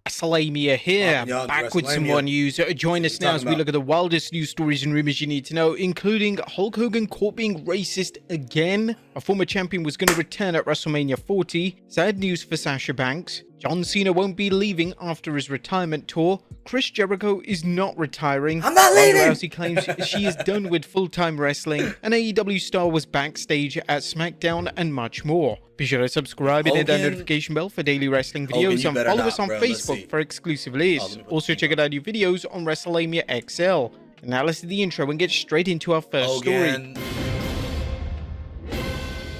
WrestleMania here, back with some more news. Join us now as we look at the wildest news stories and rumors you need to know, including Hulk Hogan caught being racist again, a former champion was going to return at WrestleMania 40, sad news for Sasha Banks, John Cena won't be leaving after his retirement tour, Chris Jericho is not retiring, I'm not leaving! Ronda Rousey claims she is done with full-time wrestling, an AEW star was backstage at SmackDown, and much more. Be sure to subscribe and hit that notification bell for daily wrestling videos, and follow us on Facebook for exclusive lists. Also check out our new videos on WrestleMania XL. And now let's do the intro and get straight into our first story.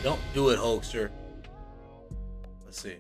Don't do it, Hulkster. Let's see.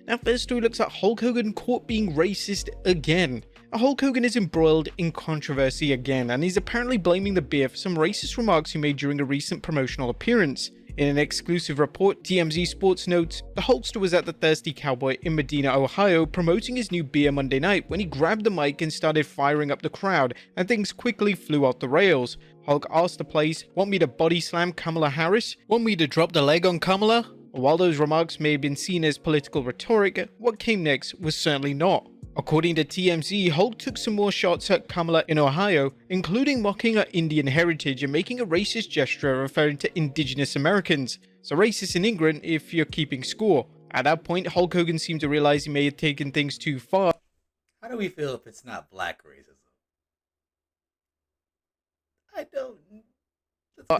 Now, first story looks at Hulk Hogan caught being racist again. Hulk Hogan is embroiled in controversy again, and he's apparently blaming the beer for some racist remarks he made during a recent promotional appearance. In an exclusive report, TMZ Sports notes, the Hulkster was at the Thirsty Cowboy in Medina, Ohio, promoting his new beer Monday night when he grabbed the mic and started firing up the crowd, and things quickly flew off the rails. Hulk asked the place, "Want me to body slam Kamala Harris? Want me to drop the leg on Kamala?" While those remarks may have been seen as political rhetoric, what came next was certainly not. According to TMZ, Hulk took some more shots at Kamala in Ohio, including mocking her Indian heritage and making a racist gesture referring to indigenous Americans. So racist in England if you're keeping score. At that point, Hulk Hogan seemed to realize he may have taken things too far. How do we feel if it's not black racism? I don't...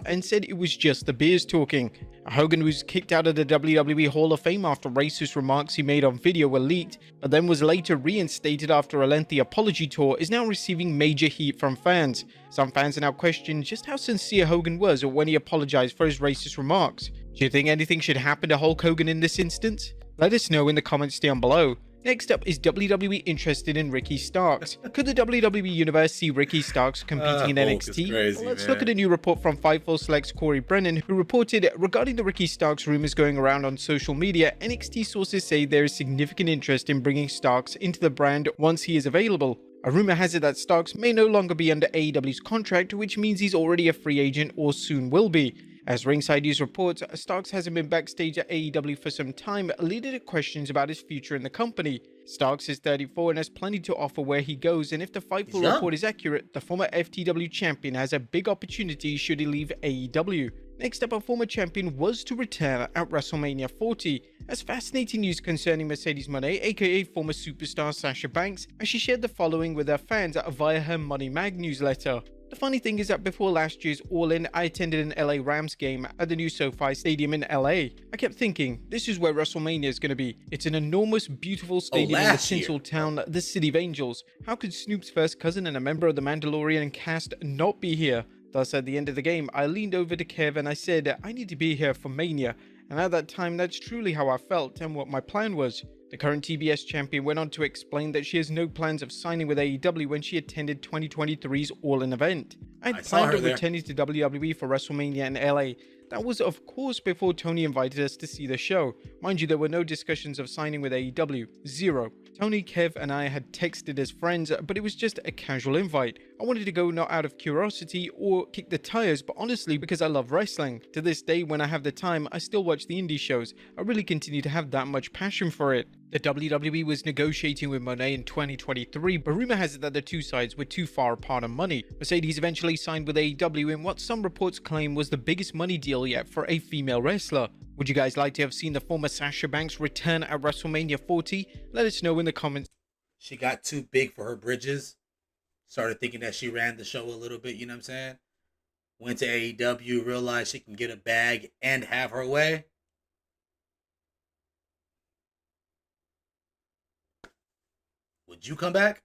And said it was just the beers talking. Hogan was kicked out of the WWE Hall of Fame after racist remarks he made on video were leaked, but then was later reinstated after a lengthy apology tour, is now receiving major heat from fans. Some fans are now questioning just how sincere Hogan was when he apologized for his racist remarks. Do you think anything should happen to Hulk Hogan in this instance? Let us know in the comments down below. Next up, is WWE interested in Ricky Starks? Could the WWE Universe see Ricky Starks competing in NXT? Crazy, Let's look at a new report from Fightful Select's Corey Brennan, who reported, regarding the Ricky Starks rumors going around on social media, NXT sources say there is significant interest in bringing Starks into the brand once he is available. A rumor has it that Starks may no longer be under AEW's contract, which means he's already a free agent or soon will be. As Ringside News reports, Starks hasn't been backstage at AEW for some time, leading to questions about his future in the company. Starks is 34 and has plenty to offer where he goes, and if the Fightful report is accurate, the former FTW champion has a big opportunity should he leave AEW. Next up, a former champion was to return at WrestleMania 40. As fascinating news concerning Mercedes Moné, aka former superstar Sasha Banks, as she shared the following with her fans via her Money Mag newsletter. The funny thing is that before last year's All-In, I attended an LA Rams game at the new SoFi Stadium in LA. I kept thinking, this is where WrestleMania is going to be. It's an enormous, beautiful stadium in the central town, the City of Angels. How could Snoop's first cousin and a member of the Mandalorian cast not be here? Thus, at the end of the game, I leaned over to Kev and I said, I need to be here for Mania. And at that time, that's truly how I felt and what my plan was. The current TBS champion went on to explain that she has no plans of signing with AEW when she attended 2023's All-In event. I had planned on returning to WWE for WrestleMania in LA. That was of course before Tony invited us to see the show. Mind you, there were no discussions of signing with AEW. Zero. Tony, Kev and I had texted as friends, but it was just a casual invite. I wanted to go not out of curiosity or kick the tires, but honestly because I love wrestling. To this day, when I have the time, I still watch the indie shows. I really continue to have that much passion for it. The WWE was negotiating with Moné in 2023, but rumor has it that the two sides were too far apart on money. Mercedes eventually signed with AEW in what some reports claim was the biggest money deal yet for a female wrestler. Would you guys like to have seen the former Sasha Banks return at WrestleMania 40? Let us know in the comments. She got too big for her bridges. Started thinking that she ran the show a little bit, you know what I'm saying? Went to AEW, realized she can get a bag and have her way. Would you come back?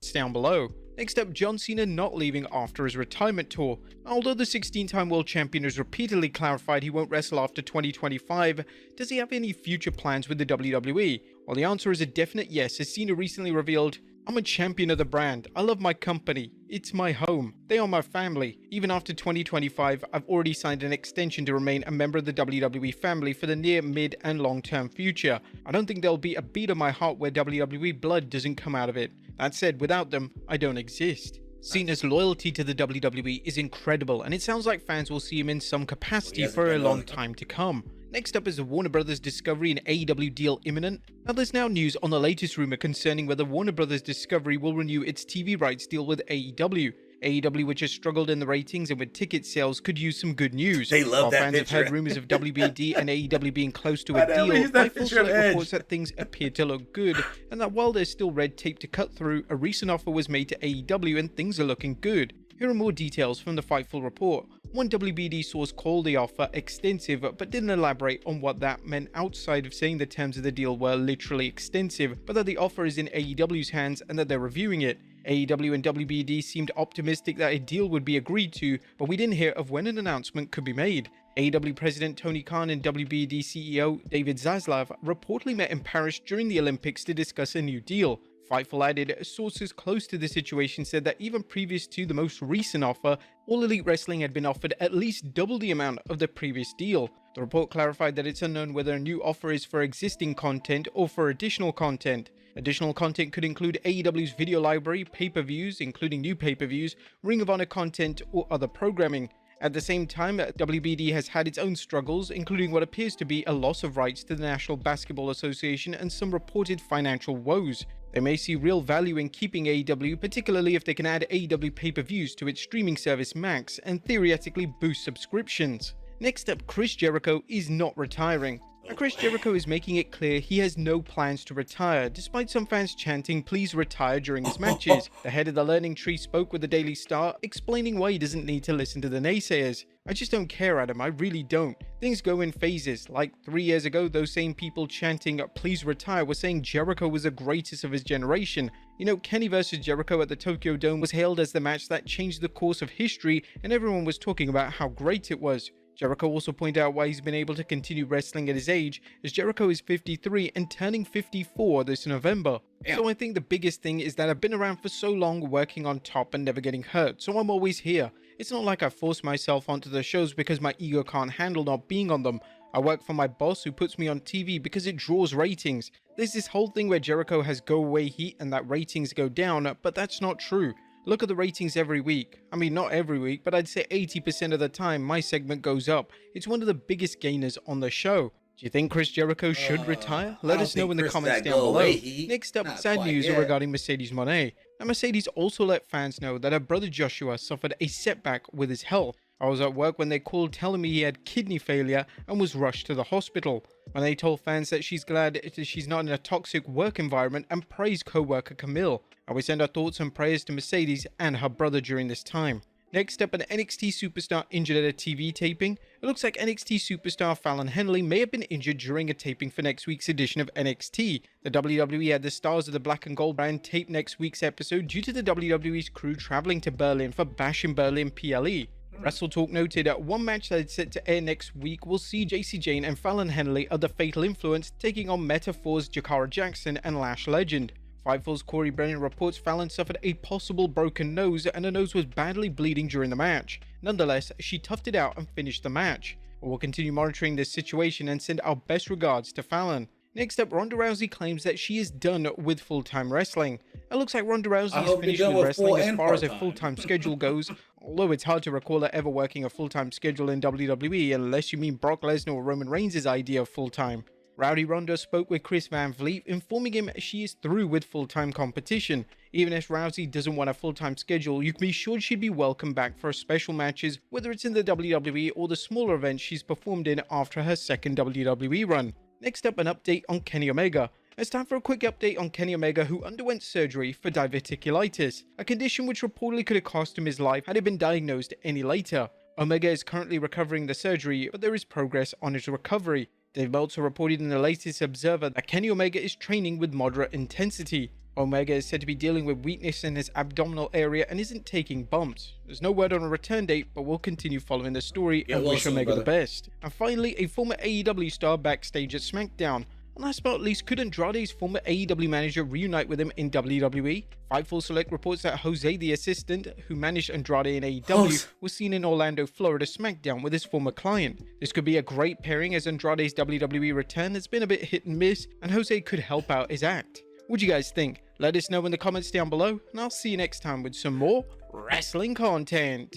It's down below. Next up, John Cena not leaving after his retirement tour. Although the 16-time world champion has repeatedly clarified he won't wrestle after 2025, does he have any future plans with the WWE? Well, the answer is a definite yes, as Cena recently revealed, I'm a champion of the brand. I love my company. It's my home. They are my family. Even after 2025, I've already signed an extension to remain a member of the WWE family for the near, mid, and long-term future. I don't think there'll be a beat of my heart where WWE blood doesn't come out of it. That said, without them, I don't exist. Cena's loyalty to the WWE is incredible, and it sounds like fans will see him in some capacity for a long time to come. Next up is the Warner Brothers Discovery and AEW deal imminent. Now there's now news on the latest rumor concerning whether Warner Brothers Discovery will renew its TV rights deal with AEW. AEW, which has struggled in the ratings and with ticket sales, could use some good news. They love While that fans picture. have heard rumors of WBD and AEW being close to a deal, Fightful Select reports that things appear to look good, and that while there's still red tape to cut through, a recent offer was made to AEW and things are looking good. Here are more details from the Fightful report. One WBD source called the offer extensive, but didn't elaborate on what that meant outside of saying the terms of the deal were literally extensive, but that the offer is in AEW's hands and that they're reviewing it. AEW and WBD seemed optimistic that a deal would be agreed to, but we didn't hear of when an announcement could be made. AEW President Tony Khan and WBD CEO David Zaslav reportedly met in Paris during the Olympics to discuss a new deal. Fightful added, sources close to the situation said that even previous to the most recent offer, All Elite Wrestling had been offered at least double the amount of the previous deal. The report clarified that it's unknown whether a new offer is for existing content or for additional content. Additional content could include AEW's video library, pay-per-views, including new pay-per-views, Ring of Honor content, or other programming. At the same time, WBD has had its own struggles, including what appears to be a loss of rights to the National Basketball Association and some reported financial woes. They may see real value in keeping AEW, particularly if they can add AEW pay-per-views to its streaming service Max and theoretically boost subscriptions. Next up, Chris Jericho is not retiring. Now, Chris Jericho is making it clear he has no plans to retire, despite some fans chanting please retire during his matches. The head of the Learning Tree spoke with the Daily Star, explaining why he doesn't need to listen to the naysayers. I just don't care, Adam, I really don't. Things go in phases. Like 3 years ago, those same people chanting please retire were saying Jericho was the greatest of his generation. You know, Kenny vs Jericho at the Tokyo Dome was hailed as the match that changed the course of history, and everyone was talking about how great it was. Jericho also pointed out why he's been able to continue wrestling at his age, as Jericho is 53 and turning 54 this November. Damn. So I think the biggest thing is that I've been around for so long working on top and never getting hurt, so I'm always here. It's not like I force myself onto the shows because my ego can't handle not being on them. I work for my boss who puts me on TV because it draws ratings. There's this whole thing where Jericho has go away heat and that ratings go down, but that's not true. Look at the ratings every week. I mean, not every week, but I'd say 80% of the time my segment goes up. It's one of the biggest gainers on the show. Do you think Chris Jericho should retire? Let us know in the comments down below. Next up, sad news regarding Mercedes Moné. Now, Mercedes also let fans know that her brother Joshua suffered a setback with his health. I was at work when they called telling me he had kidney failure and was rushed to the hospital. When they told fans that she's glad she's not in a toxic work environment and praised co-worker Camille. And we send our thoughts and prayers to Mercedes and her brother during this time. Next up, an NXT superstar injured at a TV taping. It looks like NXT superstar Fallon Henley may have been injured during a taping for next week's edition of NXT. The WWE had the stars of the Black and Gold brand tape next week's episode due to the WWE's crew traveling to Berlin for Bash in Berlin PLE. WrestleTalk noted that one match that is set to air next week will see JC Jane and Fallon Henley of the Fatal Influence taking on Metaphor's Jakara Jackson and Lash Legend. Fightful's Corey Brennan reports Fallon suffered a possible broken nose and her nose was badly bleeding during the match. Nonetheless, she toughed it out and finished the match. We'll continue monitoring this situation and send our best regards to Fallon. Next up, Ronda Rousey claims that she is done with full-time wrestling. It looks like Ronda Rousey is finished with wrestling as far as her full-time schedule goes, although it's hard to recall her ever working a full-time schedule in WWE unless you mean Brock Lesnar or Roman Reigns' idea of full-time. Rowdy Ronda spoke with Chris Van Vliet, informing him she is through with full-time competition. Even if Rousey doesn't want a full-time schedule, you can be sure she'd be welcome back for special matches, whether it's in the WWE or the smaller events she's performed in after her second WWE run. Next up, an update on Kenny Omega. It's time for a quick update on Kenny Omega, who underwent surgery for diverticulitis, a condition which reportedly could have cost him his life had it been diagnosed any later. Omega is currently recovering the surgery, but there is progress on his recovery. Dave Meltzer reported in the latest Observer that Kenny Omega is training with moderate intensity. Omega is said to be dealing with weakness in his abdominal area and isn't taking bumps. There's no word on a return date, but we'll continue following the story and wish Omega the best. And finally, a former AEW star backstage at SmackDown. And last but not least, could Andrade's former AEW manager reunite with him in WWE? Fightful Select reports that Jose, the assistant who managed Andrade in AEW, was seen in Orlando, Florida SmackDown with his former client. This could be a great pairing as Andrade's WWE return has been a bit hit and miss, and Jose could help out his act. What do you guys think? Let us know in the comments down below, and I'll see you next time with some more wrestling content.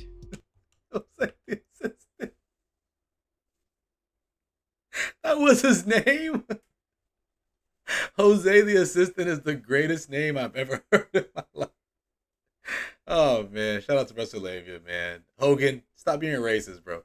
That was his name. Jose the Assistant is the greatest name I've ever heard in my life. Oh man, shout out to WrestleMania, man. Hogan, stop being racist, bro.